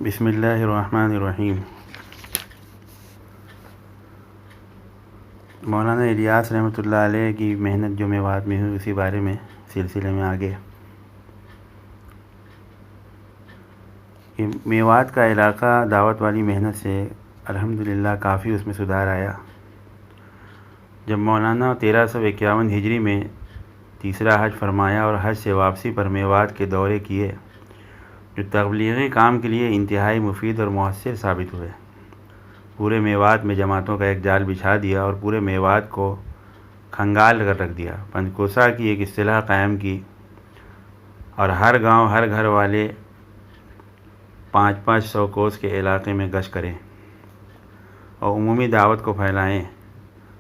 بسم اللہ الرحمن الرحیم۔ مولانا الیاس رحمۃ اللہ علیہ کی محنت جو میوات میں ہوئی اسی بارے میں سلسلے میں آگے کہ میوات کا علاقہ دعوت والی محنت سے الحمدللہ کافی اس میں سدھار آیا۔ جب مولانا 1351 ہجری میں تیسرا حج فرمایا اور حج سے واپسی پر میوات کے دورے کیے جو تبلیغی کام کے لیے انتہائی مفید اور مؤثر ثابت ہوئے۔ پورے میوات میں جماعتوں کا ایک جال بچھا دیا اور پورے میوات کو کھنگال کر رکھ دیا۔ پنجکوسا کی ایک اصطلاح قائم کی اور ہر گاؤں ہر گھر والے 500 کوس کے علاقے میں گشت کریں اور عمومی دعوت کو پھیلائیں،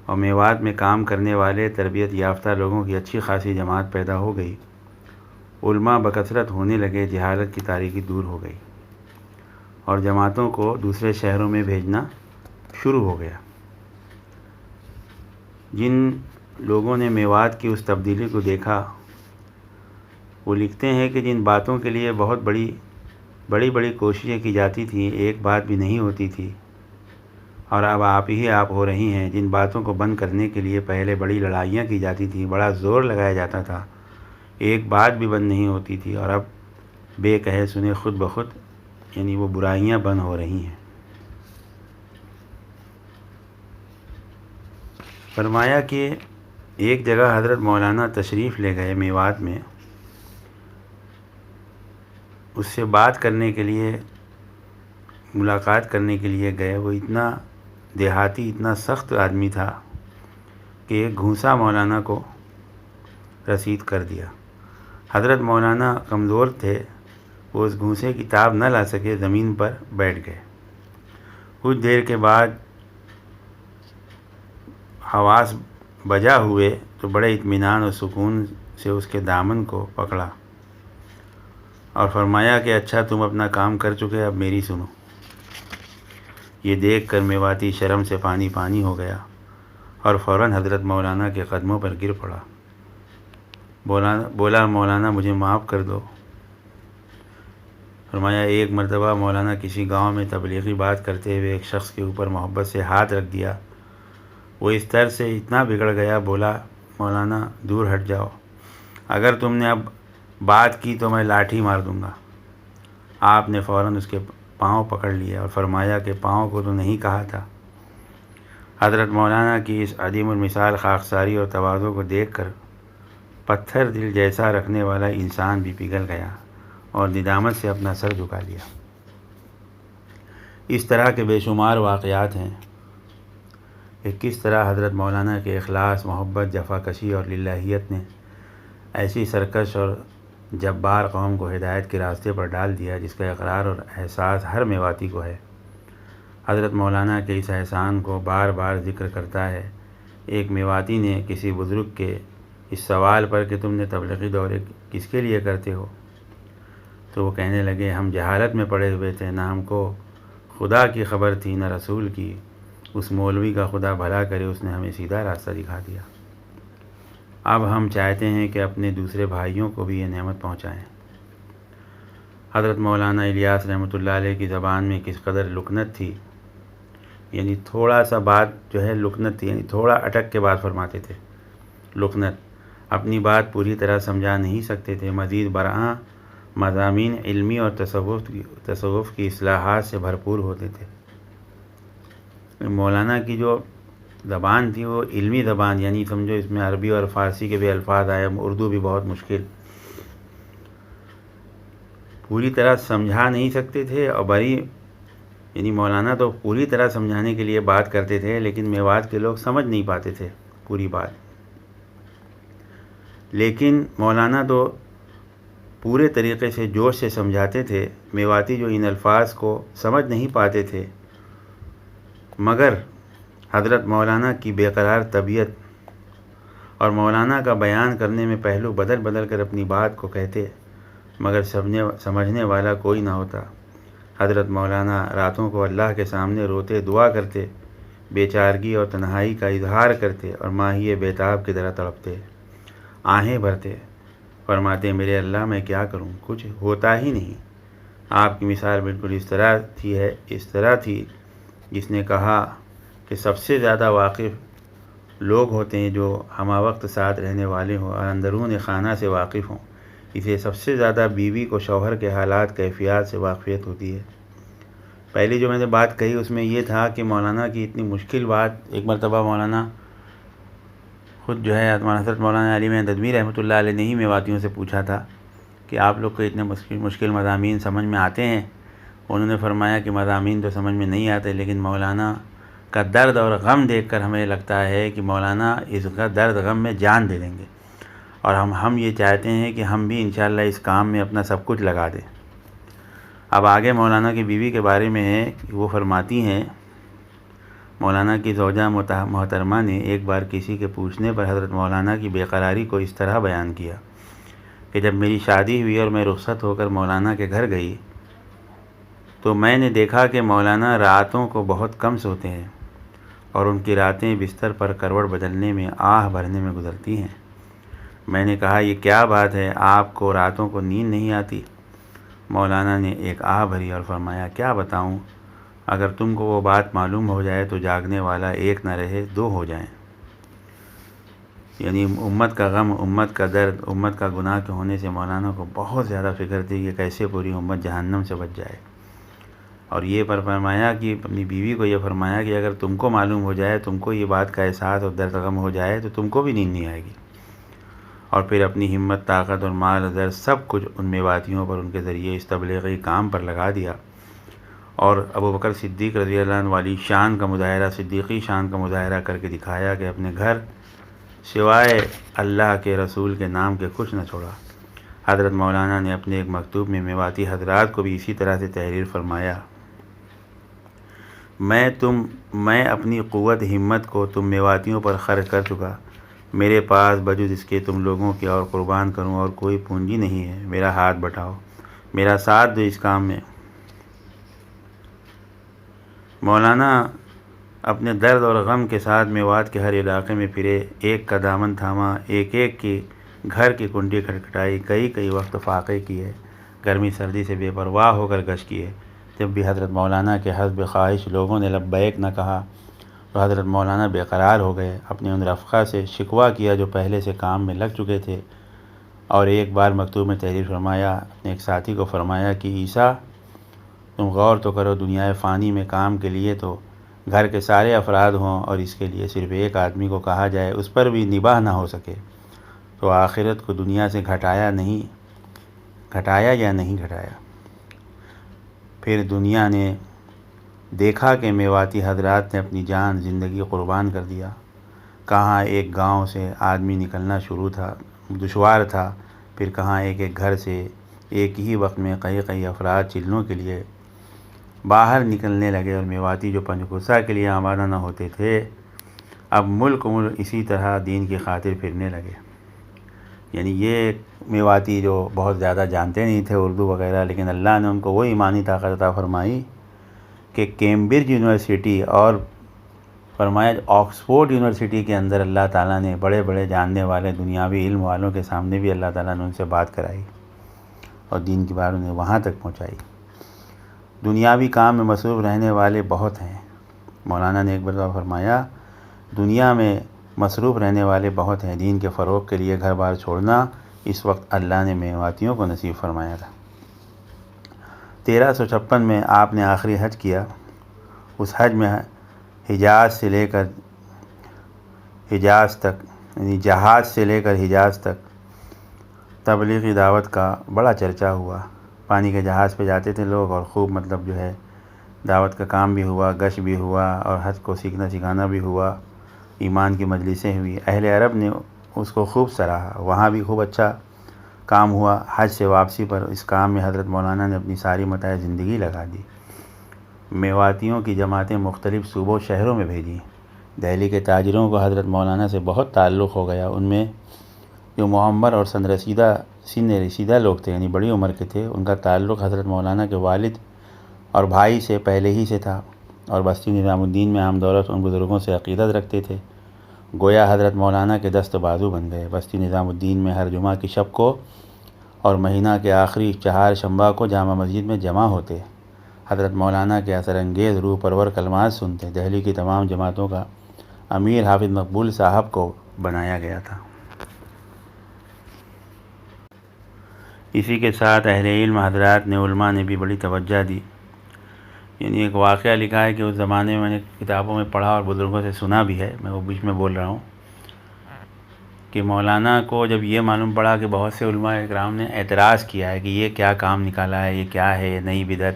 اور میوات میں کام کرنے والے تربیت یافتہ لوگوں کی اچھی خاصی جماعت پیدا ہو گئی۔ علماء بکثرت ہونے لگے، جہالت کی تاریکی دور ہو گئی اور جماعتوں کو دوسرے شہروں میں بھیجنا شروع ہو گیا۔ جن لوگوں نے میوات کی اس تبدیلی کو دیکھا وہ لکھتے ہیں کہ جن باتوں کے لیے بہت بڑی کوششیں کی جاتی تھیں، ایک بات بھی نہیں ہوتی تھی، اور اب آپ ہی آپ ہو رہی ہیں۔ جن باتوں کو بند کرنے کے لیے پہلے بڑی لڑائیاں کی جاتی تھیں، بڑا زور لگایا جاتا تھا، ایک بات بھی بند نہیں ہوتی تھی، اور اب بے کہے سنے خود بخود یعنی وہ برائیاں بند ہو رہی ہیں۔ فرمایا کہ ایک جگہ حضرت مولانا تشریف لے گئے میوات میں، اس سے بات کرنے کے لیے، ملاقات کرنے کے لیے گئے۔ وہ اتنا دیہاتی، اتنا سخت آدمی تھا کہ ایک گھونسا مولانا کو رسید کر دیا۔ حضرت مولانا کمزور تھے، وہ اس گھونسے کی تاب نہ لا سکے، زمین پر بیٹھ گئے۔ کچھ دیر کے بعد حواس بجا ہوئے تو بڑے اطمینان اور سکون سے اس کے دامن کو پکڑا اور فرمایا کہ اچھا تم اپنا کام کر چکے، اب میری سنو۔ یہ دیکھ کر میواتی شرم سے پانی ہو گیا اور فوراً حضرت مولانا کے قدموں پر گر پڑا۔ بولا مولانا مجھے معاف کر دو۔ فرمایا ایک مرتبہ مولانا کسی گاؤں میں تبلیغی بات کرتے ہوئے ایک شخص کے اوپر محبت سے ہاتھ رکھ دیا۔ وہ اس طرح سے اتنا بگڑ گیا، بولا مولانا دور ہٹ جاؤ، اگر تم نے اب بات کی تو میں لاٹھی مار دوں گا۔ آپ نے فوراً اس کے پاؤں پکڑ لیا اور فرمایا کہ پاؤں کو تو نہیں کہا تھا۔ حضرت مولانا کی اس عدیم المثال خاکساری اور تواضع کو دیکھ کر پتھر دل جیسا رکھنے والا انسان بھی پگھل گیا اور ندامت سے اپنا سر جھکا لیا۔ اس طرح کے بے شمار واقعات ہیں کہ کس طرح حضرت مولانا کے اخلاص، محبت، جفاکشی اور للہیت نے ایسی سرکش اور جبار قوم کو ہدایت کے راستے پر ڈال دیا جس کا اقرار اور احساس ہر میواتی کو ہے۔ حضرت مولانا کے اس احسان کو بار بار ذکر کرتا ہے۔ ایک میواتی نے کسی بزرگ کے اس سوال پر کہ تم نے تبلیغی دورے کس کے لیے کرتے ہو، تو وہ کہنے لگے ہم جہالت میں پڑے ہوئے تھے، نہ ہم کو خدا کی خبر تھی نہ رسول کی۔ اس مولوی کا خدا بھلا کرے، اس نے ہمیں سیدھا راستہ دکھا دیا۔ اب ہم چاہتے ہیں کہ اپنے دوسرے بھائیوں کو بھی یہ نعمت پہنچائیں۔ حضرت مولانا الیاس رحمۃ اللہ علیہ کی زبان میں کس قدر لکنت تھی، یعنی تھوڑا سا بات جو ہے لکنت تھی، یعنی تھوڑا اٹک کے بات فرماتے تھے۔ لکنت، اپنی بات پوری طرح سمجھا نہیں سکتے تھے، مزید برآں مضامین علمی اور تصوف کی اصلاحات سے بھرپور ہوتے تھے۔ مولانا کی جو زبان تھی وہ علمی زبان، یعنی سمجھو اس میں عربی اور فارسی کے بھی الفاظ آئے، اردو بھی بہت مشکل، پوری طرح سمجھا نہیں سکتے تھے، اور یعنی مولانا تو پوری طرح سمجھانے کے لیے بات کرتے تھے، لیکن میوات کے لوگ سمجھ نہیں پاتے تھے پوری بات۔ لیکن مولانا تو پورے طریقے سے جوش سے سمجھاتے تھے۔ میواتی جو ان الفاظ کو سمجھ نہیں پاتے تھے، مگر حضرت مولانا کی بے قرار طبیعت اور مولانا کا بیان کرنے میں پہلو بدل کر اپنی بات کو کہتے، مگر سمجھنے والا کوئی نہ ہوتا۔ حضرت مولانا راتوں کو اللہ کے سامنے روتے دعا کرتے، بے چارگی اور تنہائی کا اظہار کرتے اور ماہی بیتاب کی طرح تڑپتے، آہیں بھرتے، فرماتے میرے اللہ میں کیا کروں، کچھ ہوتا ہی نہیں، آپ کی مثال بالکل اس طرح تھی جس نے کہا کہ سب سے زیادہ واقف لوگ ہوتے ہیں جو ہمہ وقت ساتھ رہنے والے ہوں اور اندرون خانہ سے واقف ہوں، اسے سب سے زیادہ بیوی کو شوہر کے حالات کیفیات سے واقفیت ہوتی ہے۔ پہلی جو میں نے بات کہی اس میں یہ تھا کہ مولانا کی اتنی مشکل بات، ایک مرتبہ مولانا خود جو ہے حضرت مولانا علی ندوی رحمۃ اللہ علیہ نے ہی میواتیوں سے پوچھا تھا کہ آپ لوگ کو اتنے مشکل مضامین سمجھ میں آتے ہیں؟ انہوں نے فرمایا کہ مضامین تو سمجھ میں نہیں آتے، لیکن مولانا کا درد اور غم دیکھ کر ہمیں لگتا ہے کہ مولانا اس کا درد غم میں جان دے دیں گے، اور ہم یہ چاہتے ہیں کہ ہم بھی انشاءاللہ اس کام میں اپنا سب کچھ لگا دیں۔ اب آگے مولانا کی بیوی کے بارے میں ہے، وہ فرماتی ہیں، مولانا کی زوجہ محترمہ نے ایک بار کسی کے پوچھنے پر حضرت مولانا کی بے قراری کو اس طرح بیان کیا کہ جب میری شادی ہوئی اور میں رخصت ہو کر مولانا کے گھر گئی تو میں نے دیکھا کہ مولانا راتوں کو بہت کم سوتے ہیں اور ان کی راتیں بستر پر کروٹ بدلنے میں، آہ بھرنے میں گزرتی ہیں۔ میں نے کہا یہ کیا بات ہے، آپ کو راتوں کو نیند نہیں آتی؟ مولانا نے ایک آہ بھری اور فرمایا کیا بتاؤں، اگر تم کو وہ بات معلوم ہو جائے تو جاگنے والا ایک نہ رہے دو ہو جائیں۔ یعنی امت کا غم، امت کا درد، امت کا گناہ کے ہونے سے مولانا کو بہت زیادہ فکر تھی کہ کیسے پوری امت جہنم سے بچ جائے، اور یہ فرمایا کہ اپنی بیوی کو یہ فرمایا کہ اگر تم کو معلوم ہو جائے، تم کو یہ بات کا احساس اور درد غم ہو جائے تو تم کو بھی نیند نہیں آئے گی۔ اور پھر اپنی ہمت، طاقت اور مال و زر سب کچھ ان میواتیوں پر، ان کے ذریعے اس تبلیغی کام پر لگا دیا، اور ابو بکر صدیق رضی اللہ عنہ والی شان کا مظاہرہ، صدیقی شان کا مظاہرہ کر کے دکھایا کہ اپنے گھر سوائے اللہ کے رسول کے نام کے کچھ نہ چھوڑا۔ حضرت مولانا نے اپنے ایک مکتوب میں میواتی حضرات کو بھی اسی طرح سے تحریر فرمایا، میں اپنی قوت ہمت کو تم میواتیوں پر خرچ کر چکا، میرے پاس بجز اس کے تم لوگوں کی اور قربان کروں اور کوئی پونجی نہیں ہے، میرا ہاتھ بٹاؤ، میرا ساتھ دو اس کام میں۔ مولانا اپنے درد اور غم کے ساتھ میوات کے ہر علاقے میں پھرے، ایک کا دامن تھاما، ایک کی گھر کی کنڈی کھٹکھٹائی، کئی وقت فاقے کیے، گرمی سردی سے بے پرواہ ہو کر گشت کیے۔ جب بھی حضرت مولانا کے حسب خواہش لوگوں نے لبیک نہ کہا تو حضرت مولانا بے قرار ہو گئے، اپنے ان رفقا سے شکوہ کیا جو پہلے سے کام میں لگ چکے تھے، اور ایک بار مکتوب میں تحریر فرمایا، اپنے ایک ساتھی کو فرمایا کہ عیسیٰ تم غور تو کرو، دنیا فانی میں کام کے لیے تو گھر کے سارے افراد ہوں، اور اس کے لیے صرف ایک آدمی کو کہا جائے، اس پر بھی نباہ نہ ہو سکے تو آخرت کو دنیا سے گھٹایا یا نہیں گھٹایا؟ پھر دنیا نے دیکھا کہ میواتی حضرات نے اپنی جان، زندگی قربان کر دیا۔ کہاں ایک گاؤں سے آدمی نکلنا دشوار تھا، پھر کہاں ایک گھر سے ایک ہی وقت میں کئی افراد چلنوں کے لیے باہر نکلنے لگے، اور میواتی جو پنجگسا کے لیے آمادہ نہ ہوتے تھے اب ملک اسی طرح دین کی خاطر پھرنے لگے۔ یعنی یہ میواتی جو بہت زیادہ جانتے نہیں تھے اردو وغیرہ، لیکن اللہ نے ان کو وہ ایمانی طاقت عطا فرمائی کہ کیمبرج یونیورسٹی اور فرمایا آکسفورڈ یونیورسٹی کے اندر اللہ تعالیٰ نے بڑے جاننے والے دنیاوی علم والوں کے سامنے بھی اللہ تعالیٰ نے ان سے بات کرائی اور دین کی بات انہیں وہاں تک پہنچائی۔ دنیاوی کام میں مصروف رہنے والے بہت ہیں، مولانا نے ایک بار فرمایا دنیا میں مصروف رہنے والے بہت ہیں، دین کے فروغ کے لیے گھر بار چھوڑنا اس وقت اللہ نے میواتیوں کو نصیب فرمایا تھا۔ 1356 میں آپ نے آخری حج کیا۔ اس حج میں حجاز سے لے کر حجاز تک تبلیغی دعوت کا بڑا چرچا ہوا۔ پانی کے جہاز پہ جاتے تھے لوگ، اور خوب دعوت کا کام بھی ہوا، گشت بھی ہوا، اور حج کو سیکھنا سکھانا بھی ہوا، ایمان کی مجلسیں ہوئی۔ اہل عرب نے اس کو خوب سراہا، وہاں بھی خوب اچھا کام ہوا۔ حج سے واپسی پر اس کام میں حضرت مولانا نے اپنی ساری متاع زندگی لگا دی۔ میواتیوں کی جماعتیں مختلف صوبوں شہروں میں بھیجیں۔ دہلی کے تاجروں کو حضرت مولانا سے بہت تعلق ہو گیا۔ ان میں جو معمر اور سن رسیدہ لوگ تھے، یعنی بڑی عمر کے تھے، ان کا تعلق حضرت مولانا کے والد اور بھائی سے پہلے ہی سے تھا، اور بستی نظام الدین میں عام دولت ان بزرگوں سے عقیدت رکھتے تھے۔ گویا حضرت مولانا کے دست بازو بن گئے۔ بستی نظام الدین میں ہر جمعہ کی شب کو اور مہینہ کے آخری چہار شنبہ کو جامع مسجد میں جمع ہوتے، حضرت مولانا کے اثر انگیز روح پرور کلمات سنتے۔ دہلی کی تمام جماعتوں کا امیر حافظ مقبول صاحب کو بنایا گیا تھا۔ اسی کے ساتھ اہل علم حضرات نے، علماء نے بھی بڑی توجہ دی۔ یعنی ایک واقعہ لکھا ہے کہ اس زمانے میں نے کتابوں میں پڑھا اور بزرگوں سے سنا بھی ہے، میں وہ بیچ میں بول رہا ہوں کہ مولانا کو جب یہ معلوم پڑا کہ بہت سے علماء اکرام نے اعتراض کیا ہے کہ یہ کیا کام نکالا ہے، یہ کیا ہے، یہ نئی بدعت،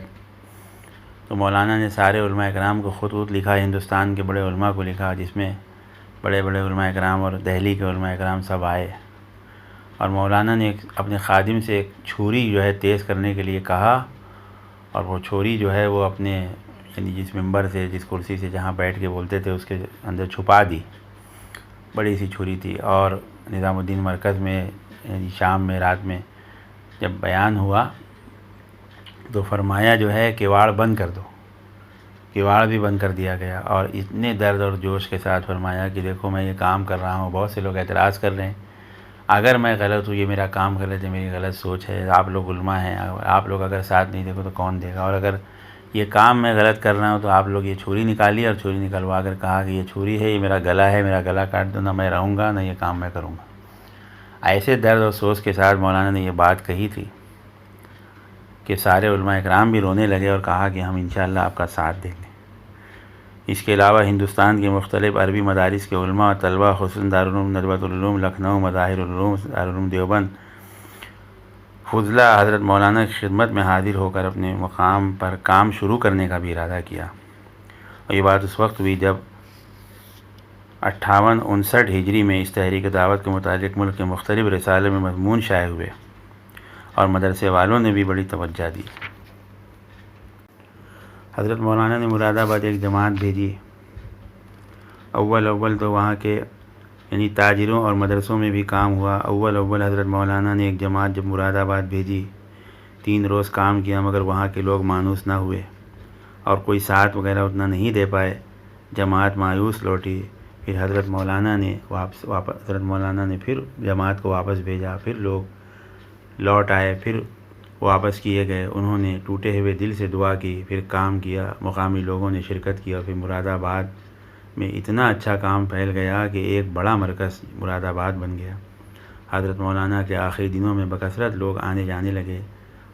تو مولانا نے سارے علماء اکرام کو خطوط لکھا، ہندوستان کے بڑے علماء کو لکھا، جس میں بڑے بڑے علماء اکرام اور دہلی کے علماء اکرام سب آئے، اور مولانا نے اپنے خادم سے ایک چھری جو ہے تیز کرنے کے لیے کہا، اور وہ چھری جو ہے وہ اپنے یعنی جس ممبر سے، جس کرسی سے جہاں بیٹھ کے بولتے تھے اس کے اندر چھپا دی، بڑی سی چھری تھی۔ اور نظام الدین مرکز میں یعنی شام میں رات میں جب بیان ہوا تو فرمایا جو ہے کواڑ بند کر دو، کواڑ بھی بند کر دیا گیا، اور اتنے درد اور جوش کے ساتھ فرمایا کہ دیکھو میں یہ کام کر رہا ہوں، بہت سے لوگ اعتراض کر رہے ہیں، اگر میں غلط ہوں، یہ میرا کام غلط ہے، میری غلط سوچ ہے، آپ لوگ علماء ہیں، آپ لوگ اگر ساتھ نہیں دیکھو تو کون دے گا، اور اگر یہ کام میں غلط کر رہا ہوں تو آپ لوگ یہ چھری نکالیے، اور چھری نکلوا کر کہا کہ یہ چھری ہے، یہ میرا گلا ہے، میرا گلا کاٹ دو، نہ میں رہوں گا نہ یہ کام میں کروں گا۔ ایسے درد اور سوچ کے ساتھ مولانا نے یہ بات کہی تھی کہ سارے علماء اکرام بھی رونے لگے اور کہا کہ ہم انشاءاللہ آپ کا ساتھ دیں گے۔ اس کے علاوہ ہندوستان کے مختلف عربی مدارس کے علماء اور طلبہ، خصوصاً دارالعلوم ندوۃ العلوم لکھنؤ، مظاہر العلوم، دارالعلوم دیوبند، فضلہ حضرت مولانا کی خدمت میں حاضر ہو کر اپنے مقام پر کام شروع کرنے کا بھی ارادہ کیا، اور یہ بات اس وقت ہوئی جب 58-59 ہجری میں اس تحریک دعوت کے متعلق ملک کے مختلف رسالوں میں مضمون شائع ہوئے، اور مدرسے والوں نے بھی بڑی توجہ دی۔ حضرت مولانا نے مراد آباد ایک جماعت بھیجی، اول تو وہاں کے یعنی تاجروں اور مدرسوں میں بھی کام ہوا۔ اول حضرت مولانا نے ایک جماعت جب مراد آباد بھیجی، 3 روز کام کیا، مگر وہاں کے لوگ مانوس نہ ہوئے اور کوئی ساتھ وغیرہ اتنا نہیں دے پائے، جماعت مایوس لوٹی۔ پھر حضرت مولانا نے پھر جماعت کو واپس بھیجا، پھر لوگ لوٹ آئے، پھر واپس کیے گئے، انہوں نے ٹوٹے ہوئے دل سے دعا کی، پھر کام کیا، مقامی لوگوں نے شرکت کی، اور پھر مراد آباد میں اتنا اچھا کام پھیل گیا کہ ایک بڑا مرکز مراد آباد بن گیا۔ حضرت مولانا کے آخری دنوں میں بکثرت لوگ آنے جانے لگے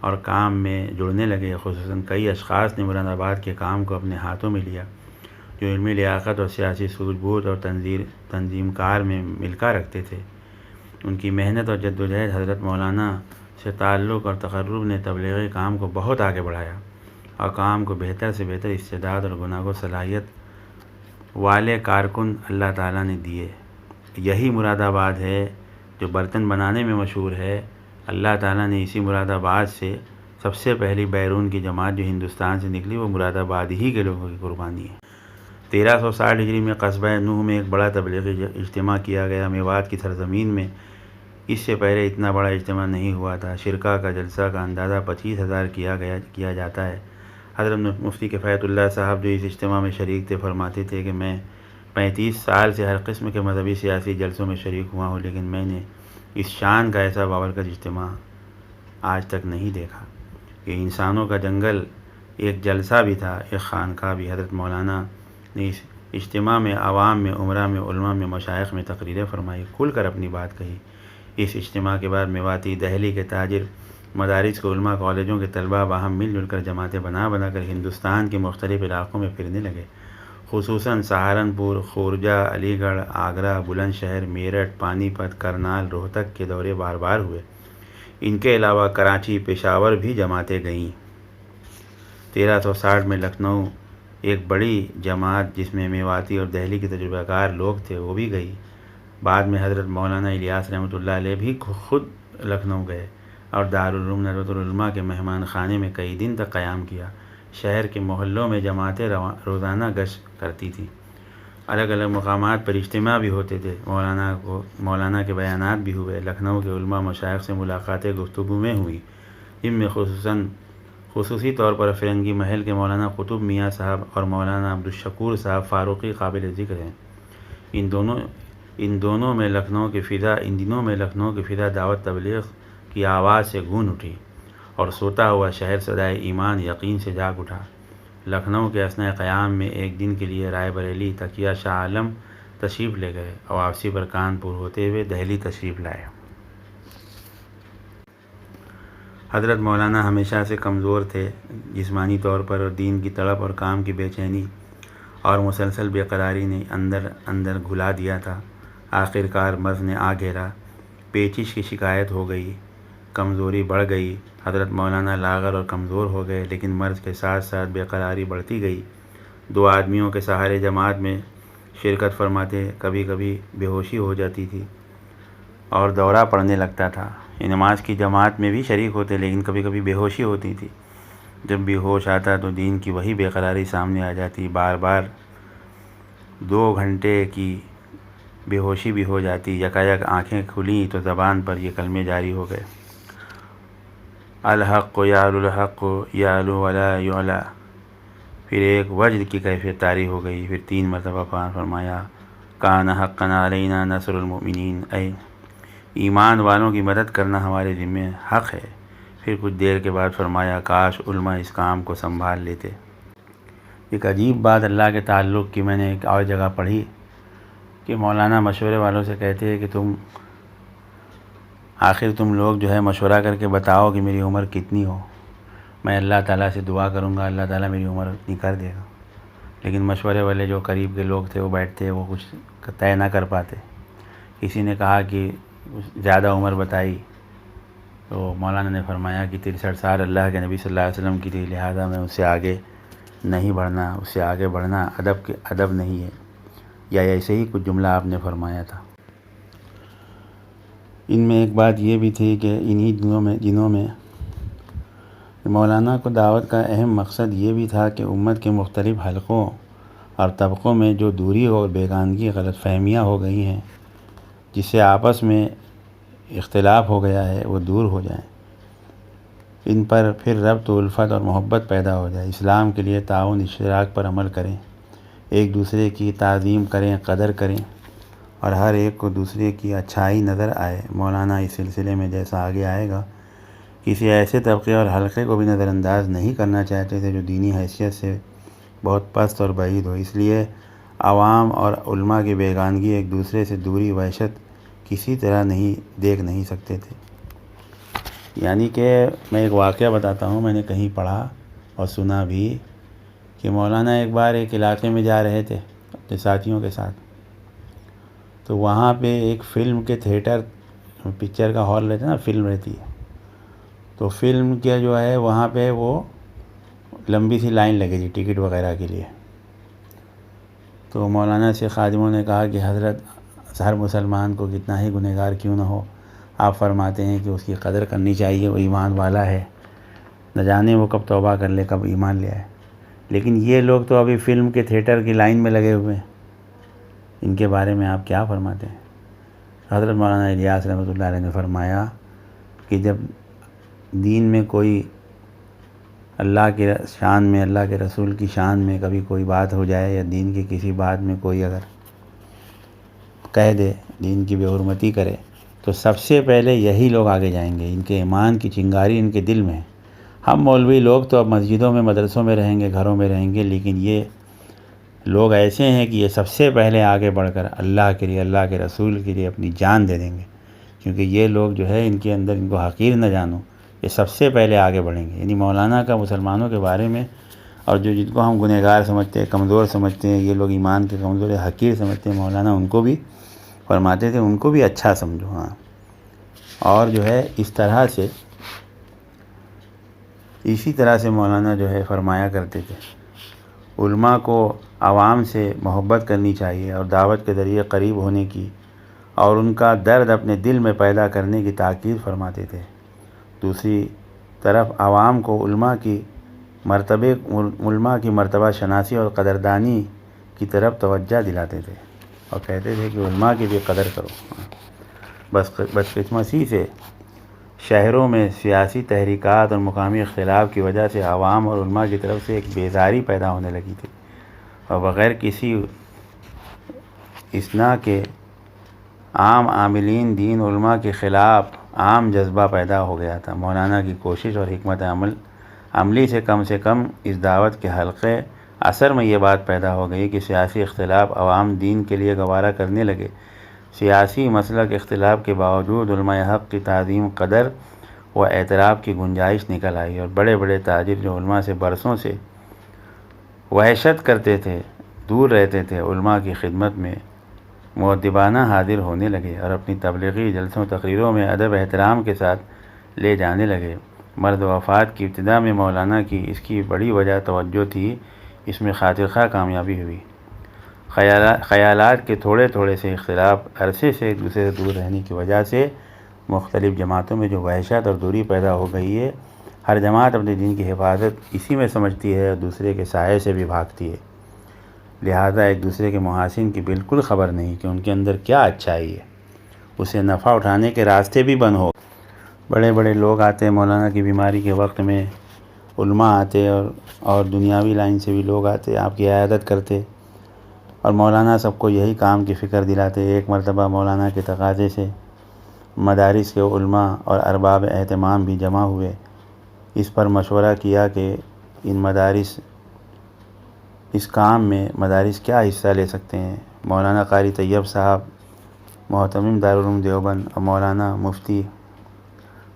اور کام میں جڑنے لگے، خصوصاً کئی اشخاص نے مراد آباد کے کام کو اپنے ہاتھوں میں لیا جو علمی لیاقت اور سیاسی سوجھ بوجھ اور تنظیم کار میں ملکہ رکھتے تھے۔ ان کی محنت اور جدوجہد حضرت مولانا سے تعلق اور تقرب نے تبلیغی کام کو بہت آگے بڑھایا، اور کام کو بہتر سے بہتر استعداد اور گناہ صلاحیت والے کارکن اللہ تعالیٰ نے دیے۔ یہی مراد آباد ہے جو برتن بنانے میں مشہور ہے۔ اللہ تعالیٰ نے اسی مراد آباد سے سب سے پہلی بیرون کی جماعت جو ہندوستان سے نکلی، وہ مراد آباد ہی کے لوگوں کی قربانی ہے۔ 1360 ہجری میں قصبہ نوح میں ایک بڑا تبلیغی اجتماع کیا گیا۔ میوات کی سرزمین میں اس سے پہلے اتنا بڑا اجتماع نہیں ہوا تھا۔ شرکا کا جلسہ کا اندازہ 25,000 کیا جاتا ہے۔ حضرت مفتی کفایت اللہ صاحب جو اس اجتماع میں شریک تھے فرماتے تھے کہ میں 35 سال سے ہر قسم کے مذہبی سیاسی جلسوں میں شریک ہوا ہوں، لیکن میں نے اس شان کا ایسا بابرکت اجتماع آج تک نہیں دیکھا کہ انسانوں کا جنگل ایک جلسہ بھی تھا، ایک خانقاہ بھی۔ حضرت مولانا نے اس اجتماع میں عوام میں، عمرا میں، علماء میں، مشائخ میں تقریریں فرمائی، کھل کر اپنی بات کہی۔ اس اجتماع کے بعد میواتی، دہلی کے تاجر، مدارس کے علماء، کالجوں کے طلباء باہم مل جل کر جماعتیں بنا کر ہندوستان کے مختلف علاقوں میں پھرنے لگے، خصوصاً سہارنپور، خورجہ، علی گڑھ، آگرہ، بلند شہر، میرٹھ، پانی پت، کرنال، روہتک کے دورے بار بار ہوئے۔ ان کے علاوہ کراچی، پشاور بھی جماعتیں گئیں۔ 1360 میں لکھنؤ ایک بڑی جماعت جس میں میواتی اور دہلی کے تجربہ کار لوگ تھے وہ بھی گئی۔ بعد میں حضرت مولانا الیاس رحمۃ اللہ علیہ بھی خود لکھنؤ گئے اور دارالعلوم ندوۃ العلماء کے مہمان خانے میں کئی دن تک قیام کیا۔ شہر کے محلوں میں جماعتیں روزانہ گشت کرتی تھیں، الگ الگ مقامات پر اجتماع بھی ہوتے تھے۔ مولانا کے بیانات بھی ہوئے۔ لکھنؤ کے علماء مشائخ سے ملاقاتیں گفتگو میں ہوئی، جن میں خصوصی طور پر فرنگی محل کے مولانا قطب میاں صاحب اور مولانا عبدالشکور صاحب فاروقی قابل ذکر ہیں۔ ان دنوں میں لکھنؤ کی فضا دعوت تبلیغ کی آواز سے گونج اٹھی اور سوتا ہوا شہر صدائے ایمان یقین سے جاگ اٹھا۔ لکھنؤ کے اثناء قیام میں ایک دن کے لیے رائے بریلی تقیہ شاہ عالم تشریف لے گئے اور واپسی پر کانپور ہوتے ہوئے دہلی تشریف لائے۔ حضرت مولانا ہمیشہ سے کمزور تھے جسمانی طور پر، اور دین کی تڑپ اور کام کی بے چینی اور مسلسل بے قراری نے اندر اندر گھلا دیا تھا۔ آخر کار مرض نے آ گھیرا، پیچش کی شکایت ہو گئی، کمزوری بڑھ گئی۔ حضرت مولانا لاغر اور کمزور ہو گئے، لیکن مرض کے ساتھ ساتھ بے قراری بڑھتی گئی۔ 2 آدمیوں کے سہارے جماعت میں شرکت فرماتے، کبھی کبھی بے ہوشی ہو جاتی تھی اور دورہ پڑنے لگتا تھا۔ نماز کی جماعت میں بھی شریک ہوتے، لیکن کبھی کبھی بے ہوشی ہوتی تھی۔ جب بھی ہوش آتا تو دین کی وہی بے قراری سامنے آ جاتی، بار بار 2 گھنٹے کی بے ہوشی بھی ہو جاتی۔ یکایک آنکھیں کھلیں تو زبان پر یہ کلمے جاری ہو گئے، الحق یعلو الحق یعلو ولا یعلی۔ پھر ایک وجد کی کیفیت طاری ہو گئی، پھر 3 مرتبہ فرمایا، کان حقا علینا نصر المؤمنین، اے ایمان والوں کی مدد کرنا ہمارے ذمہ حق ہے۔ پھر کچھ دیر کے بعد فرمایا، کاش علماء اس کام کو سنبھال لیتے۔ ایک عجیب بات اللہ کے تعلق کی میں نے ایک اور جگہ پڑھی کہ مولانا مشورے والوں سے کہتے ہیں کہ تم لوگ جو ہے مشورہ کر کے بتاؤ کہ میری عمر کتنی ہو، میں اللہ تعالیٰ سے دعا کروں گا، اللہ تعالیٰ میری عمر اتنی کر دے گا۔ لیکن مشورے والے جو قریب کے لوگ تھے وہ بیٹھتے، وہ کچھ طے نہ کر پاتے۔ کسی نے کہا کہ زیادہ عمر بتائی تو مولانا نے فرمایا کہ 63 سال اللہ کے نبی صلی اللہ علیہ وسلم کی تھی، لہٰذا میں اس سے آگے نہیں بڑھنا، اس سے آگے بڑھنا ادب نہیں ہے، یا ایسے ہی کچھ جملہ آپ نے فرمایا تھا۔ ان میں ایک بات یہ بھی تھی کہ انہی دنوں میں مولانا کو دعوت کا اہم مقصد یہ بھی تھا کہ امت کے مختلف حلقوں اور طبقوں میں جو دوری اور بیگانگی، غلط فہمیاں ہو گئی ہیں، جس سے آپس میں اختلاف ہو گیا ہے، وہ دور ہو جائیں، ان پر پھر ربط و الفت اور محبت پیدا ہو جائے۔ اسلام کے لیے تعاون اشتراک پر عمل کریں، ایک دوسرے کی تعظیم کریں، قدر کریں، اور ہر ایک کو دوسرے کی اچھائی نظر آئے۔ مولانا اس سلسلے میں جیسا آگے آئے گا، کسی ایسے طبقے اور حلقے کو بھی نظر انداز نہیں کرنا چاہتے تھے جو دینی حیثیت سے بہت پست اور بعید ہو۔ اس لیے عوام اور علماء کی بیگانگی، ایک دوسرے سے دوری، وحشت کسی طرح دیکھ نہیں سکتے تھے۔ یعنی کہ میں ایک واقعہ بتاتا ہوں، میں نے کہیں پڑھا اور سنا بھی کہ مولانا ایک بار ایک علاقے میں جا رہے تھے اپنے ساتھیوں کے ساتھ، تو وہاں پہ ایک فلم کے تھیٹر، پکچر کا ہال رہتا ہے نا، فلم رہتی ہے، تو فلم کے جو ہے وہاں پہ وہ لمبی سی لائن لگے گی ٹکٹ وغیرہ کے لیے۔ تو مولانا سے خادموں نے کہا کہ حضرت، ہر مسلمان کو کتنا ہی گنہگار کیوں نہ ہو، آپ فرماتے ہیں کہ اس کی قدر کرنی چاہیے، وہ ایمان والا ہے، نہ جانے وہ کب توبہ کر لے، کب ایمان لے آئے۔ لیکن یہ لوگ تو ابھی فلم کے تھیٹر کی لائن میں لگے ہوئے ہیں، ان کے بارے میں آپ کیا فرماتے ہیں؟ حضرت مولانا الیاس رحمۃ اللہ علیہ نے فرمایا کہ جب دین میں کوئی اللہ کے شان میں، اللہ کے رسول کی شان میں کبھی کوئی بات ہو جائے، یا دین کی کسی بات میں کوئی اگر کہہ دے، دین کی بے حرمتی کرے، تو سب سے پہلے یہی لوگ آگے جائیں گے۔ ان کے ایمان کی چنگاری ان کے دل میں ہے۔ ہم مولوی لوگ تو اب مسجدوں میں، مدرسوں میں رہیں گے، گھروں میں رہیں گے، لیکن یہ لوگ ایسے ہیں کہ یہ سب سے پہلے آگے بڑھ کر اللہ کے لیے، اللہ کے رسول کے لیے اپنی جان دے دیں گے، کیونکہ یہ لوگ جو ہے ان کے اندر، ان کو حقیر نہ جانو، یہ سب سے پہلے آگے بڑھیں گے۔ یعنی مولانا کا مسلمانوں کے بارے میں، اور جن کو ہم گنہگار سمجھتے ہیں، کمزور سمجھتے ہیں، یہ لوگ ایمان کے کمزور حقیر سمجھتے ہیں، مولانا ان کو بھی فرماتے تھے ان کو بھی اچھا سمجھو۔ ہاں، اور جو ہے اسی طرح سے مولانا جو ہے فرمایا کرتے تھے، علماء کو عوام سے محبت کرنی چاہیے اور دعوت کے ذریعے قریب ہونے کی، اور ان کا درد اپنے دل میں پیدا کرنے کی تاکید فرماتے تھے۔ دوسری طرف عوام کو علماء کی مرتبہ شناسی اور قدردانی کی طرف توجہ دلاتے تھے، اور کہتے تھے کہ علماء کی بھی قدر کرو۔ بدقسمتی سے شہروں میں سیاسی تحریکات اور مقامی اختلاف کی وجہ سے عوام اور علماء کی طرف سے ایک بیزاری پیدا ہونے لگی تھی، اور بغیر کسی اصلاح کے عام عاملین دین علماء کے خلاف عام جذبہ پیدا ہو گیا تھا۔ مولانا کی کوشش اور حکمت عملی سے کم اس دعوت کے حلقے اثر میں یہ بات پیدا ہو گئی کہ سیاسی اختلاف عوام دین کے لیے گوارا کرنے لگے۔ سیاسی مسلک اختلاف کے باوجود علماء حق کی تعظیم، قدر و اعتراف کی گنجائش نکل آئی، اور بڑے بڑے تاجر جو علماء سے برسوں سے وحشت کرتے تھے، دور رہتے تھے، علماء کی خدمت میں مؤدبانہ حاضر ہونے لگے اور اپنی تبلیغی جلسوں تقریروں میں ادب احترام کے ساتھ لے جانے لگے۔ مرد وفات کی ابتدا میں مولانا کی اس کی بڑی وجہ توجہ تھی، اس میں خاطر خواہ کامیابی ہوئی۔ خیالات کے تھوڑے تھوڑے سے اختلاف، عرصے سے ایک دوسرے سے دور رہنے کی وجہ سے مختلف جماعتوں میں جو وحشت اور دوری پیدا ہو گئی ہے، ہر جماعت اپنے دین کی حفاظت اسی میں سمجھتی ہے اور دوسرے کے سائے سے بھی بھاگتی ہے، لہذا ایک دوسرے کے محاسن کی بالکل خبر نہیں کہ ان کے اندر کیا اچھائی ہے، اسے نفع اٹھانے کے راستے بھی بند ہو۔ بڑے بڑے لوگ آتے ہیں مولانا کی بیماری کے وقت میں، علماء آتے اور دنیاوی لائن سے بھی لوگ آتے، آپ کی عیادت کرتے، اور مولانا سب کو یہی کام کی فکر دلاتے۔ ایک مرتبہ مولانا کے تقاضے سے مدارس کے علماء اور ارباب اہتمام بھی جمع ہوئے، اس پر مشورہ کیا کہ اس کام میں مدارس کیا حصہ لے سکتے ہیں۔ مولانا قاری طیب صاحب محتمم دارالعلوم دیوبند اور مولانا مفتی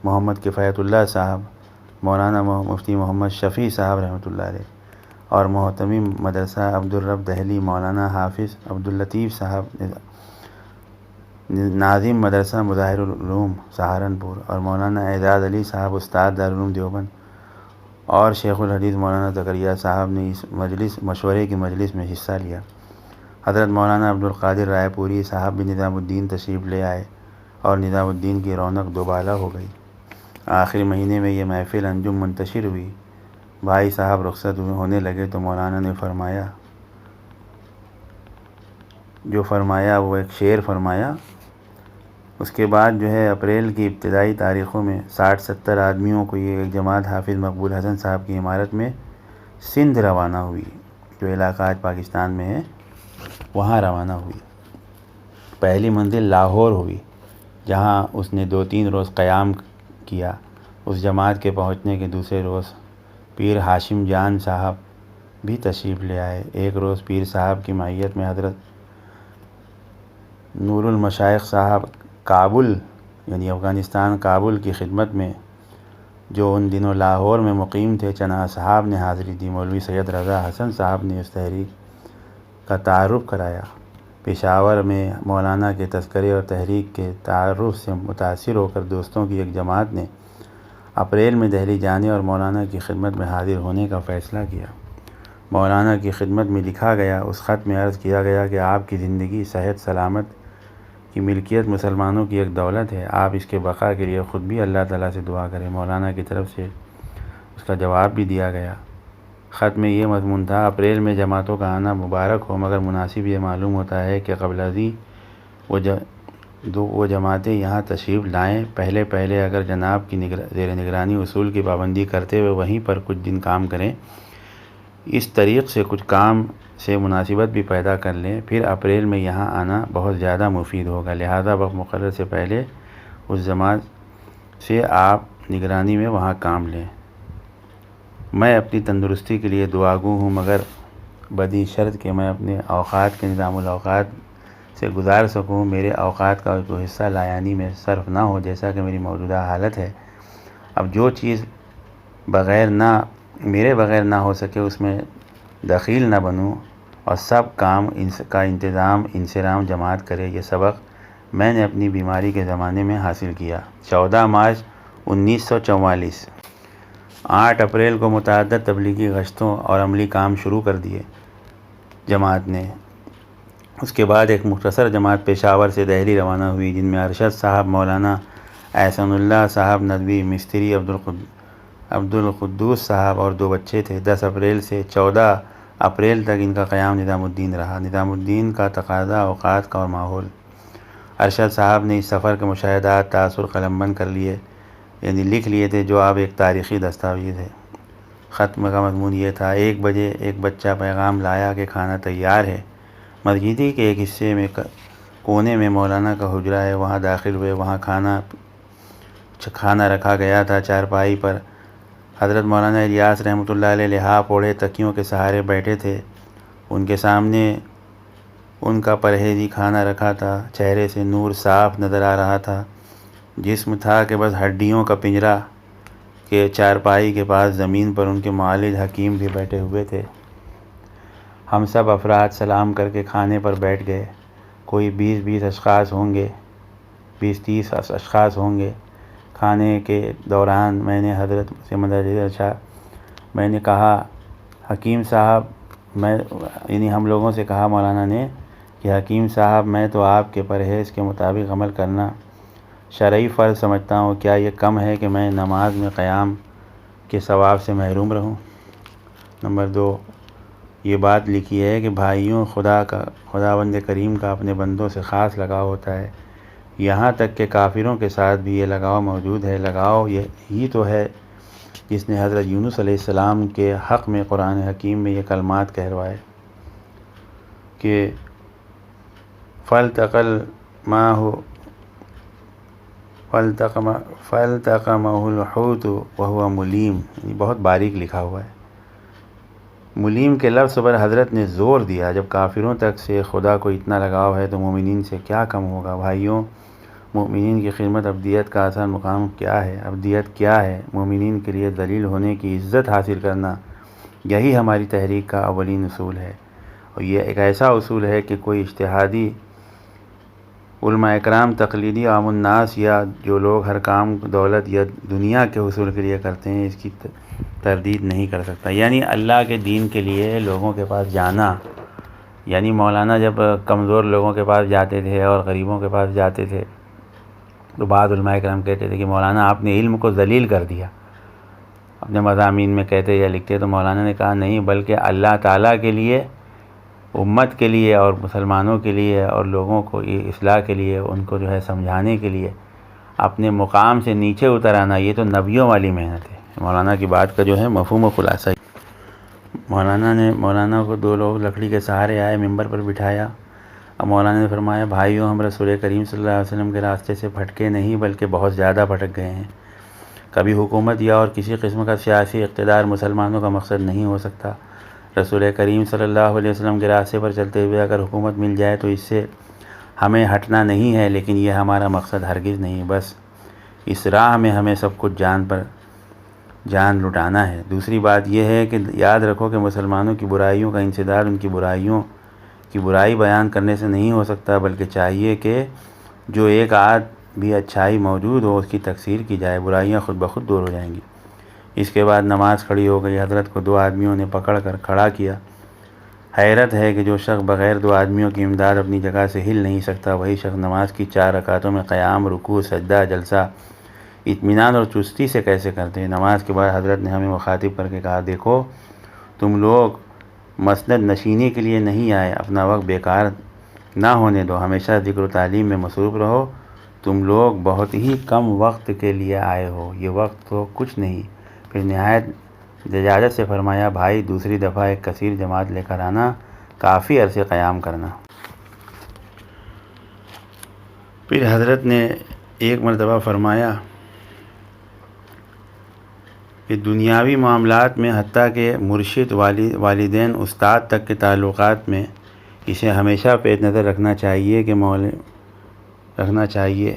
محمد کفایت اللہ صاحب، مولانا مفتی محمد شفیع صاحب رحمۃ اللہ علیہ، اور محتمم مدرسہ عبدالرب دہلی مولانا حافظ عبداللطیف صاحب، ناظم مدرسہ مظاہر العلوم سہارنپور، اور مولانا اعجاز علی صاحب استاد دارالعلوم دیوبند، اور شیخ الحدیث مولانا زکریا صاحب نے اس مشورے کی مجلس میں حصہ لیا۔ حضرت مولانا عبدالقادر رائے پوری صاحب بھی نظام الدین تشریف لے آئے اور نظام الدین کی رونق دوبالا ہو گئی۔ آخری مہینے میں یہ محفل انجم منتشر ہوئی۔ بھائی صاحب رخصت ہونے لگے تو مولانا نے فرمایا وہ ایک شعر فرمایا۔ اس کے بعد اپریل کی ابتدائی تاریخوں میں 60-70 آدمیوں کو یہ ایک جماعت حافظ مقبول حسن صاحب کی عمارت میں سندھ روانہ ہوئی، جو علاقہ آج پاکستان میں ہے، وہاں روانہ ہوئی۔ پہلی منزل لاہور ہوئی، جہاں اس نے 2-3 روز قیام کیا۔ اس جماعت کے پہنچنے کے دوسرے روز پیر ہاشم جان صاحب بھی تشریف لے آئے۔ ایک روز پیر صاحب کی معیت میں حضرت نور المشائخ صاحب کابل یعنی افغانستان کابل کی خدمت میں، جو ان دنوں لاہور میں مقیم تھے، چند اصحاب نے حاضری دی۔ مولوی سید رضا حسن صاحب نے اس تحریک کا تعارف کرایا۔ پشاور میں مولانا کے تذکرے اور تحریک کے تعارف سے متاثر ہو کر دوستوں کی ایک جماعت نے اپریل میں دہلی جانے اور مولانا کی خدمت میں حاضر ہونے کا فیصلہ کیا۔ مولانا کی خدمت میں لکھا گیا، اس خط میں عرض کیا گیا کہ آپ کی زندگی، صحت، سلامت کی ملکیت مسلمانوں کی ایک دولت ہے، آپ اس کے بقا کے لیے خود بھی اللہ تعالیٰ سے دعا کریں۔ مولانا کی طرف سے اس کا جواب بھی دیا گیا۔ خط میں یہ مضمون تھا: اپریل میں جماعتوں کا آنا مبارک ہو، مگر مناسب یہ معلوم ہوتا ہے کہ قبل ازیں وہ جماعتیں یہاں تشریف لائیں، پہلے اگر جناب کی زیر نگرانی اصول کی پابندی کرتے ہوئے وہیں پر کچھ دن کام کریں، اس طریق سے کچھ کام سے مناسبت بھی پیدا کر لیں، پھر اپریل میں یہاں آنا بہت زیادہ مفید ہوگا۔ لہذا وقت مقرر سے پہلے اس جماعت سے آپ نگرانی میں وہاں کام لیں۔ میں اپنی تندرستی کے لیے دعاگو ہوں، مگر بدی شرط کہ میں اپنے اوقات کے نظام الاوقات سے گزار سکوں، میرے اوقات کا کوئی حصہ لایانی میں صرف نہ ہو، جیسا کہ میری موجودہ حالت ہے۔ اب جو چیز میرے بغیر نہ ہو سکے، اس میں دخیل نہ بنوں اور سب کام کا انصرام جماعت کرے، یہ سبق میں نے اپنی بیماری کے زمانے میں حاصل کیا۔ 14 مارچ 1944۔ 8 اپریل کو متعدد تبلیغی گشتوں اور عملی کام شروع کر دیے جماعت نے۔ اس کے بعد ایک مختصر جماعت پشاور سے دہلی روانہ ہوئی، جن میں ارشد صاحب، مولانا احسن اللہ صاحب ندوی، مستری عبدالقدوس صاحب اور 2 بچے تھے۔ 10 اپریل سے 14 اپریل تک ان کا قیام نظام الدین رہا۔ نظام الدین کا تقاضا، اوقات کا اور ماحول۔ ارشد صاحب نے اس سفر کے مشاہدات تاثر قلم بند کر لیے، یعنی لکھ لیے تھے، جو اب ایک تاریخی دستاویز ہے۔ ختم کا مضمون یہ تھا: 1 بجے ایک بچہ پیغام لایا کہ کھانا تیار ہے۔ مسجد کے ایک حصے میں کونے میں مولانا کا حجرہ ہے، وہاں داخل ہوئے۔ وہاں کھانا کھانا رکھا گیا تھا چارپائی پر۔ حضرت مولانا الیاس رحمۃ اللہ علیہ لحاف اوڑھے تکیوں کے سہارے بیٹھے تھے۔ ان کے سامنے ان کا پرہیزی کھانا رکھا تھا، چہرے سے نور صاف نظر آ رہا تھا۔ جسم تھا کہ بس ہڈیوں کا پنجرا کہ چارپائی کے پاس زمین پر ان کے معالج حکیم بھی بیٹھے ہوئے تھے۔ ہم سب افراد سلام کر کے کھانے پر بیٹھ گئے۔ کوئی 20-30 اشخاص ہوں گے۔ کھانے کے دوران میں نے حضرت سے میں نے کہا حکیم صاحب ہم لوگوں سے کہا مولانا نے کہ حکیم صاحب میں تو آپ کے پرہیز کے مطابق عمل کرنا شرعی فرض سمجھتا ہوں، کیا یہ کم ہے کہ میں نماز میں قیام کے ثواب سے محروم رہوں؟ نمبر 2، یہ بات لکھی ہے کہ بھائیوں، خداوند کریم کا اپنے بندوں سے خاص لگاؤ ہوتا ہے، یہاں تک کہ کافروں کے ساتھ بھی یہ لگاؤ موجود ہے۔ لگاؤ یہی تو ہے جس نے حضرت یونس علیہ السلام کے حق میں قرآن حکیم میں یہ کلمات کہلوائے کہ فَالْتَقَمَهُ الْحُوتُ وَهُوَ مُلِيمٌ، بہت باریک لکھا ہوا ہے۔ ملیم کے لفظ پر حضرت نے زور دیا۔ جب کافروں تک سے خدا کو اتنا لگاؤ ہے تو مومنین سے کیا کم ہوگا؟ بھائیوں، مومنین کی خدمت ابدیت کا اصل مقام کیا ہے؟ ابدیت کیا ہے؟ مومنین کے لیے ذلیل ہونے کی عزت حاصل کرنا، یہی ہماری تحریک کا اولین اصول ہے، اور یہ ایک ایسا اصول ہے کہ کوئی اجتہادی علماء اکرام، تقلیدی عام الناس یا جو لوگ ہر کام دولت یا دنیا کے حصول کے لیے کرتے ہیں اس کی تردید نہیں کر سکتا۔ یعنی اللہ کے دین کے لیے لوگوں کے پاس جانا، یعنی مولانا جب کمزور لوگوں کے پاس جاتے تھے اور غریبوں کے پاس جاتے تھے تو بعض علماء کرام کہتے تھے کہ مولانا آپ نے علم کو ذلیل کر دیا، اپنے مضامین میں کہتے یا لکھتے۔ تو مولانا نے کہا نہیں، بلکہ اللہ تعالیٰ کے لیے، امت کے لیے اور مسلمانوں کے لیے اور لوگوں کو اصلاح کے لیے، ان کو سمجھانے کے لیے اپنے مقام سے نیچے اتر آنا، یہ تو نبیوں والی محنت ہے۔ مولانا کی بات کا مفہوم و خلاصہ مولانا کو 2 لوگ لکڑی کے سہارے آئے، ممبر پر بٹھایا۔ اب مولانا نے فرمایا بھائیوں، ہم رسول کریم صلی اللہ علیہ وسلم کے راستے سے بھٹکے نہیں بلکہ بہت زیادہ بھٹک گئے ہیں۔ کبھی حکومت یا اور کسی قسم کا سیاسی اقتدار مسلمانوں کا مقصد نہیں ہو سکتا۔ رسول کریم صلی اللہ علیہ وسلم کے راستے پر چلتے ہوئے اگر حکومت مل جائے تو اس سے ہمیں ہٹنا نہیں ہے، لیکن یہ ہمارا مقصد ہرگز نہیں، بس اس راہ میں ہمیں سب کچھ جان لٹانا ہے۔ دوسری بات یہ ہے کہ یاد رکھو کہ مسلمانوں کی برائیوں کا انسداد ان کی برائیوں کی برائی بیان کرنے سے نہیں ہو سکتا، بلکہ چاہیے کہ جو ایک آدھ بھی اچھائی موجود ہو اس کی تکثیر کی جائے، برائیاں خود بخود دور ہو جائیں گی۔ اس کے بعد نماز کھڑی ہو گئی۔ حضرت کو 2 آدمیوں نے پکڑ کر کھڑا کیا۔ حیرت ہے کہ جو شخص بغیر 2 آدمیوں کی امداد اپنی جگہ سے ہل نہیں سکتا، وہی شخص نماز کی 4 رکعتوں میں قیام، رکوع، سجدہ، جلسہ اطمینان اور چستی سے کیسے کرتے ہیں۔ نماز کے بعد حضرت نے ہمیں مخاطب کر کے کہا دیکھو، تم لوگ مسند نشینی کے لیے نہیں آئے، اپنا وقت بیکار نہ ہونے دو، ہمیشہ ذکر و تعلیم میں مصروف رہو۔ تم لوگ بہت ہی کم وقت کے لیے آئے ہو، یہ وقت تو کچھ نہیں۔ پھر نہایت لجاجت سے فرمایا بھائی، دوسری دفعہ ایک کثیر جماعت لے کر آنا، کافی عرصے قیام کرنا۔ پھر حضرت نے ایک مرتبہ فرمایا کہ دنیاوی معاملات میں حتیٰ کہ مرشد، والدین، استاد تک کے تعلقات میں اسے ہمیشہ پیش نظر رکھنا چاہیے۔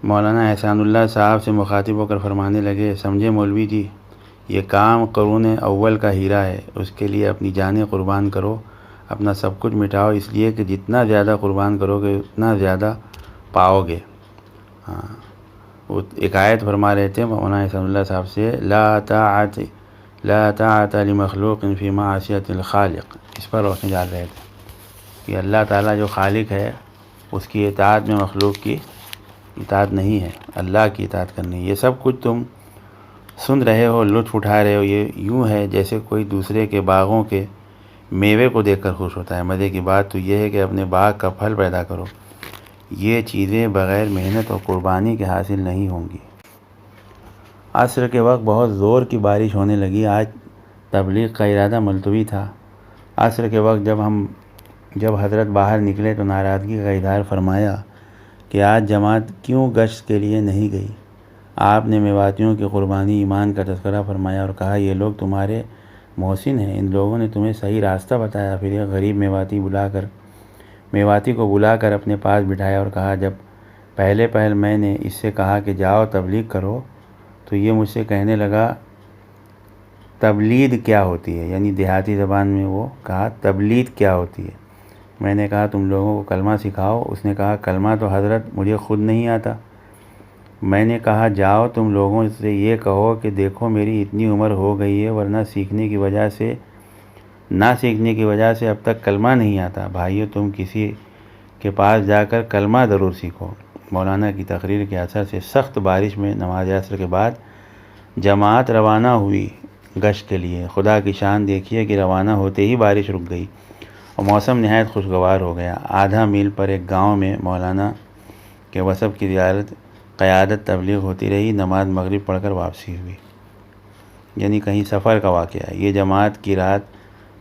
مولانا احسان اللہ صاحب سے مخاطب ہو کر فرمانے لگے سمجھے مولوی جی، یہ کام قرون اول کا ہیرا ہے، اس کے لیے اپنی جانیں قربان کرو، اپنا سب کچھ مٹاؤ، اس لیے کہ جتنا زیادہ قربان کرو گے اتنا زیادہ پاؤ گے۔ وہ ایک آیت فرما رہے تھے مولانا احسان اللہ صاحب سے، لا طاعت لمخلوق فی معصیۃ الخالق، اس پر روشنی ڈال رہے تھے کہ اللہ تعالیٰ جو خالق ہے اس کی اطاعت میں مخلوق کی اطاعت نہیں ہے، اللہ کی اطاعت کرنی ہے۔ یہ سب کچھ تم سن رہے ہو، لطف اٹھا رہے ہو، یہ یوں ہے جیسے کوئی دوسرے کے باغوں کے میوے کو دیکھ کر خوش ہوتا ہے۔ مزے کی بات تو یہ ہے کہ اپنے باغ کا پھل پیدا کرو، یہ چیزیں بغیر محنت اور قربانی کے حاصل نہیں ہوں گی۔ عصر کے وقت بہت زور کی بارش ہونے لگی۔ آج تبلیغ کا ارادہ ملتوی تھا۔ عصر کے وقت جب حضرت باہر نکلے تو ناراضگی کا اظہار فرمایا کہ آج جماعت کیوں گشت کے لیے نہیں گئی۔ آپ نے میواتیوں کی قربانی ایمان کا تذکرہ فرمایا اور کہا یہ لوگ تمہارے محسن ہیں، ان لوگوں نے تمہیں صحیح راستہ بتایا۔ پھر ایک غریب میواتی کو بلا کر اپنے پاس بٹھایا اور کہا جب پہل میں نے اس سے کہا کہ جاؤ تبلیغ کرو تو یہ مجھ سے کہنے لگا تبلیغ کیا ہوتی ہے، یعنی دیہاتی زبان میں وہ کہا تبلیغ کیا ہوتی ہے۔ میں نے کہا تم لوگوں کو کلمہ سکھاؤ۔ اس نے کہا کلمہ تو حضرت مجھے خود نہیں آتا۔ میں نے کہا جاؤ تم لوگوں سے یہ کہو کہ دیکھو میری اتنی عمر ہو گئی ہے ورنہ نہ سیکھنے کی وجہ سے اب تک کلمہ نہیں آتا۔ بھائیو تم کسی کے پاس جا کر کلمہ ضرور سیکھو۔ مولانا کی تقریر کے اثر سے سخت بارش میں نماز عصر کے بعد جماعت روانہ ہوئی گشت کے لیے۔ خدا کی شان دیکھیے کہ روانہ ہوتے ہی بارش رک گئی اور موسم نہایت خوشگوار ہو گیا۔ آدھا میل پر ایک گاؤں میں مولانا کے وصف کی قیادت تبلیغ ہوتی رہی۔ نماز مغرب پڑھ کر واپسی ہوئی، یعنی کہیں سفر کا واقعہ ہے۔ یہ جماعت کی رات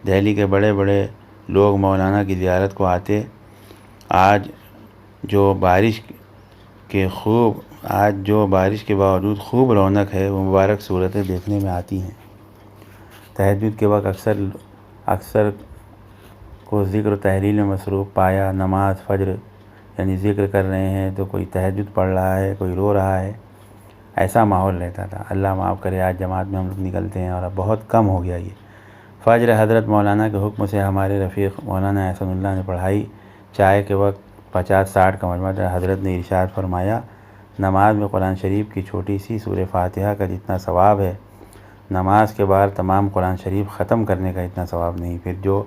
دہلی کے بڑے بڑے لوگ مولانا کی زیارت کو آتے۔ آج جو بارش کے باوجود خوب رونق ہے وہ مبارک صورتیں دیکھنے میں آتی ہیں۔ تہجد کے وقت اکثر کو ذکر و تحلیل میں مصروف پایا۔ نماز فجر یعنی ذکر کر رہے ہیں تو کوئی تہجد پڑھ رہا ہے، کوئی رو رہا ہے، ایسا ماحول رہتا تھا۔ اللہ معاف کرے آج جماعت میں ہم لوگ نکلتے ہیں اور اب بہت کم ہو گیا یہ۔ فجر حضرت مولانا کے حکم سے ہمارے رفیق مولانا احسن اللہ نے پڑھائی۔ چائے کے وقت 50-60 کا مجمع تھا۔ حضرت نے ارشاد فرمایا نماز میں قرآن شریف کی چھوٹی سی سورہ فاتحہ کا جتنا ثواب ہے نماز کے بعد تمام قرآن شریف ختم کرنے کا اتنا ثواب نہیں۔ پھر جو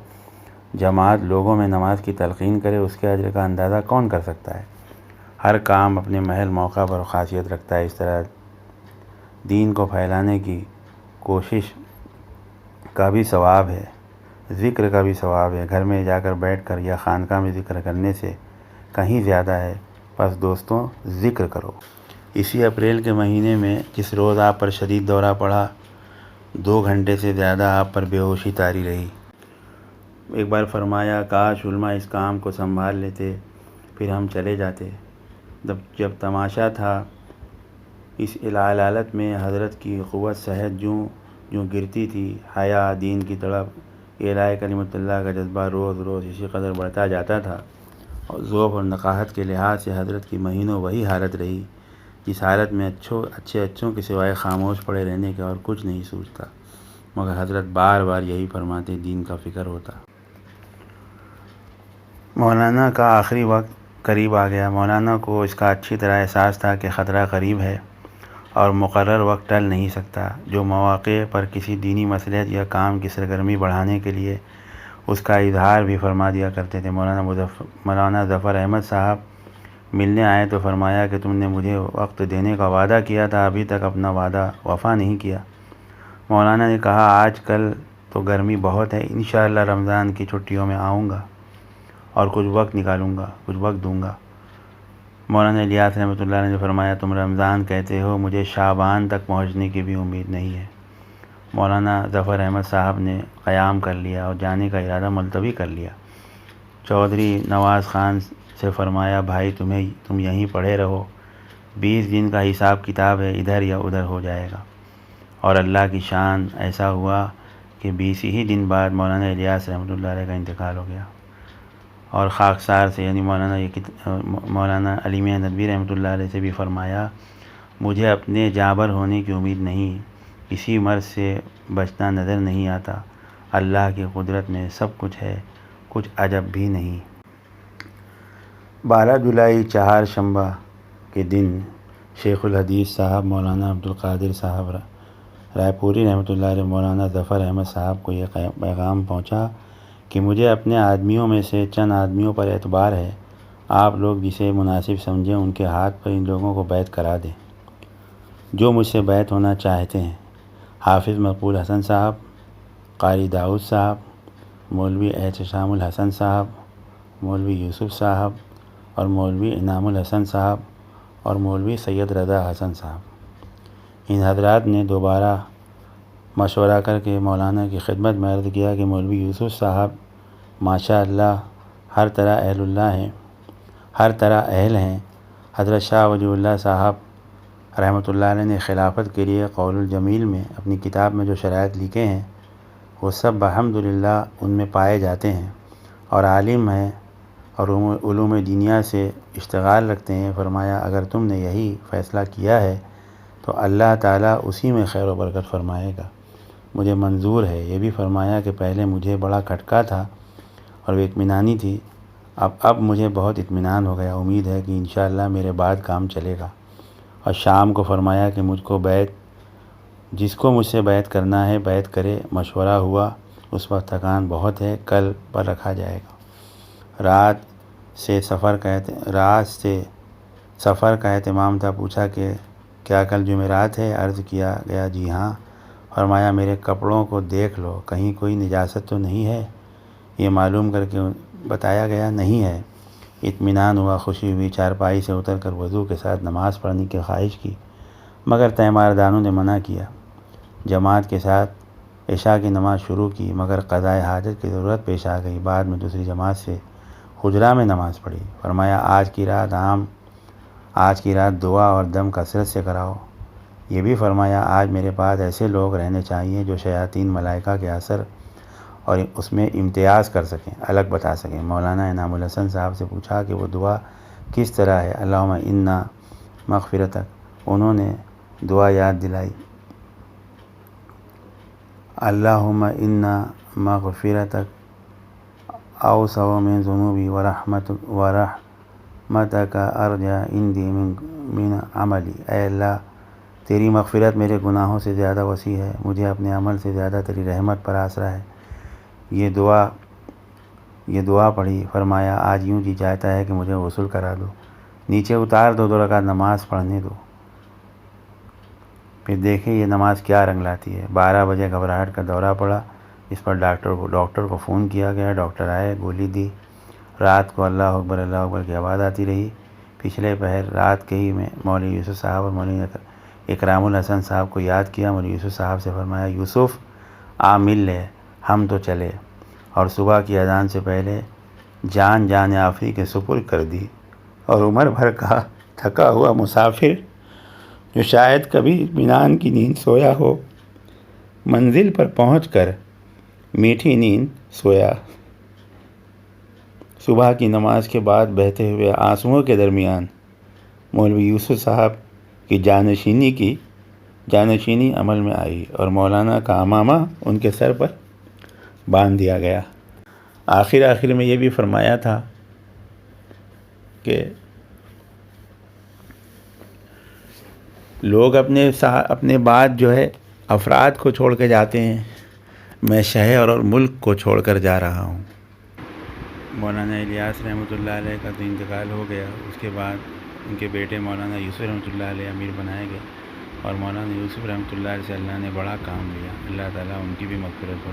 جماعت لوگوں میں نماز کی تلقین کرے اس کے اجر کا اندازہ کون کر سکتا ہے۔ ہر کام اپنے محل موقع پر خاصیت رکھتا ہے۔ اس طرح دین کو پھیلانے کی کوشش کا بھی ثواب ہے، ذکر کا بھی ثواب ہے۔ گھر میں جا کر بیٹھ کر یا خانقاہ میں ذکر کرنے سے کہیں زیادہ ہے۔ بس دوستوں ذکر کرو۔ اسی اپریل کے مہینے میں جس روز آپ پر شدید دورہ پڑا 2 گھنٹے سے زیادہ آپ پر بے ہوشی طاری رہی۔ ایک بار فرمایا کاش علماء اس کام کو سنبھال لیتے پھر ہم چلے جاتے۔ جب تماشا تھا اس علالت میں حضرت کی قوت صحت جوں گرتی تھی، حیا دین کی تڑپ اعلاء کلمت اللہ کا جذبہ روز روز اسی قدر بڑھتا جاتا تھا اور ذوق اور نقاہت کے لحاظ سے حضرت کی مہینوں وہی حالت رہی جس حالت میں اچھوں کے سوائے خاموش پڑے رہنے کے اور کچھ نہیں سوچتا، مگر حضرت بار بار یہی فرماتے دین کا فکر ہوتا۔ مولانا کا آخری وقت قریب آ گیا۔ مولانا کو اس کا اچھی طرح احساس تھا کہ خطرہ قریب ہے اور مقرر وقت ٹل نہیں سکتا۔ جو مواقع پر کسی دینی مصلحت یا کام کی سرگرمی بڑھانے کے لیے اس کا اظہار بھی فرما دیا کرتے تھے۔ مولانا ظفر احمد صاحب ملنے آئے تو فرمایا کہ تم نے مجھے وقت دینے کا وعدہ کیا تھا، ابھی تک اپنا وعدہ وفا نہیں کیا۔ مولانا نے کہا آج کل تو گرمی بہت ہے، انشاءاللہ رمضان کی چھٹیوں میں آؤں گا اور کچھ وقت نکالوں گا، کچھ وقت دوں گا۔ مولانا الیاس رحمۃ اللہ علیہ نے فرمایا تم رمضان کہتے ہو، مجھے شعبان تک پہنچنے کی بھی امید نہیں ہے۔ مولانا ظفر احمد صاحب نے قیام کر لیا اور جانے کا ارادہ ملتوی کر لیا۔ چودھری نواز خان سے فرمایا بھائی تم یہیں پڑھے رہو، 20 دن کا حساب کتاب ہے، ادھر یا ادھر ہو جائے گا۔ اور اللہ کی شان ایسا ہوا کہ 20 ہی دن بعد مولانا الیاس رحمۃ اللہ علیہ کا انتقال ہو گیا۔ اور خاکسار سے یعنی مولانا علی میاں ندوی رحمۃ اللہ علیہ سے بھی فرمایا مجھے اپنے جابر ہونے کی امید نہیں، اسی مرض سے بچنا نظر نہیں آتا، اللہ کی قدرت میں سب کچھ ہے، کچھ عجب بھی نہیں۔ 12 جولائی چہارشنبہ کے دن شیخ الحدیث صاحب مولانا عبدالقادر صاحب رائے پوری رحمۃ اللہ علیہ مولانا ظفر احمد صاحب کو یہ پیغام پہنچا کہ مجھے اپنے آدمیوں میں سے چند آدمیوں پر اعتبار ہے، آپ لوگ جسے مناسب سمجھیں ان کے ہاتھ پر ان لوگوں کو بیعت کرا دیں جو مجھ سے بیعت ہونا چاہتے ہیں۔ حافظ مقبول حسن صاحب، قاری داؤد صاحب، مولوی احتشام الحسن صاحب، مولوی یوسف صاحب اور مولوی انعام الحسن صاحب اور مولوی سید رضا حسن صاحب۔ ان حضرات نے دوبارہ مشورہ کر کے مولانا کی خدمت میں عرض کیا کہ مولوی یوسف صاحب ماشاء اللہ ہر طرح اہل ہیں، حضرت شاہ ولی اللہ صاحب رحمۃ اللہ علیہ نے خلافت کے لیے قول الجمیل میں اپنی کتاب میں جو شرائط لکھے ہیں وہ سب الحمدللہ ان میں پائے جاتے ہیں، اور عالم ہیں اور علوم دینیا سے اشتغال رکھتے ہیں۔ فرمایا اگر تم نے یہی فیصلہ کیا ہے تو اللہ تعالیٰ اسی میں خیر و برکت فرمائے گا، مجھے منظور ہے۔ یہ بھی فرمایا کہ پہلے مجھے بڑا کھٹکا تھا اور وہ اطمینانی تھی، اب مجھے بہت اطمینان ہو گیا، امید ہے کہ انشاءاللہ میرے بعد کام چلے گا۔ اور شام کو فرمایا کہ جس کو مجھ سے بیعت کرنا ہے بیعت کرے۔ مشورہ ہوا، اس وقت تھکان بہت ہے، کل پر رکھا جائے گا۔ رات سے سفر کا اہتمام تھا، پوچھا کہ کیا کل جمعرات ہے؟ عرض کیا گیا جی ہاں۔ فرمایا میرے کپڑوں کو دیکھ لو، کہیں کوئی نجاست تو نہیں ہے؟ یہ معلوم کر کے بتایا گیا نہیں ہے۔ اطمینان ہوا، خوشی ہوئی، چارپائی سے اتر کر وضو کے ساتھ نماز پڑھنے کی خواہش کی، مگر تیمارداروں نے منع کیا۔ جماعت کے ساتھ عشاء کی نماز شروع کی، مگر قضائے حاجت کی ضرورت پیش آ گئی، بعد میں دوسری جماعت سے حجرہ میں نماز پڑھی۔ فرمایا آج کی رات دعا اور دم کثرت سے کراؤ۔ یہ بھی فرمایا آج میرے پاس ایسے لوگ رہنے چاہیے جو شیاطین ملائکہ کے اثر اور اس میں امتیاز کر سکیں، الگ بتا سکیں۔ مولانا انعام الحسن صاحب سے پوچھا کہ وہ دعا کس طرح ہے؟ اللہم انا مغفرتک۔ انہوں نے دعا یاد دلائی، اللہم انا مغفرتک اوسع من ذنوبی ورحمتک ارجع عندی من عملی۔ اے اللہ تیری مغفرت میرے گناہوں سے زیادہ وسیع ہے، مجھے اپنے عمل سے زیادہ تیری رحمت پر آسرا ہے۔ یہ دعا پڑھی۔ فرمایا آج یوں جی چاہتا ہے کہ مجھے غسل کرا دو، نیچے اتار دو رکعت نماز پڑھنے دو، پھر دیکھیں یہ نماز کیا رنگ لاتی ہے۔ 12 بجے گھبراہٹ کا دورہ پڑا، اس پر ڈاکٹر کو فون کیا گیا، ڈاکٹر آئے، گولی دی۔ رات کو اللہ اکبر کی آواز آتی رہی۔ پچھلے پہر رات کے ہی میں مولوی یوسف صاحب اور مولوی اکرام الحسن صاحب کو یاد کیا۔ مولوی یوسف صاحب سے فرمایا یوسف آ مل لے، ہم تو چلے، اور صبح کی اذان سے پہلے جان آفری کے سپرد کر دی۔ اور عمر بھر کا تھکا ہوا مسافر جو شاید کبھی اطمینان کی نیند سویا ہو، منزل پر پہنچ کر میٹھی نیند سویا۔ صبح کی نماز کے بعد بہتے ہوئے آنسوؤں کے درمیان مولوی یوسف صاحب کی جانشینی عمل میں آئی اور مولانا کا عمامہ ان کے سر پر باندھ دیا گیا۔ آخر میں یہ بھی فرمایا تھا کہ لوگ اپنے بعد جو ہے افراد کو چھوڑ کے جاتے ہیں، میں شہر اور ملک کو چھوڑ کر جا رہا ہوں۔ مولانا الیاس رحمۃ اللہ علیہ کا تو انتقال ہو گیا، اس کے بعد ان کے بیٹے مولانا یوسف رحمۃ اللہ علیہ امیر بنائے گئے، اور مولانا یوسف رحمۃ اللہ علیہ سے اللہ نے بڑا کام لیا۔ اللہ تعالیٰ ان کی بھی مغفرت ہو۔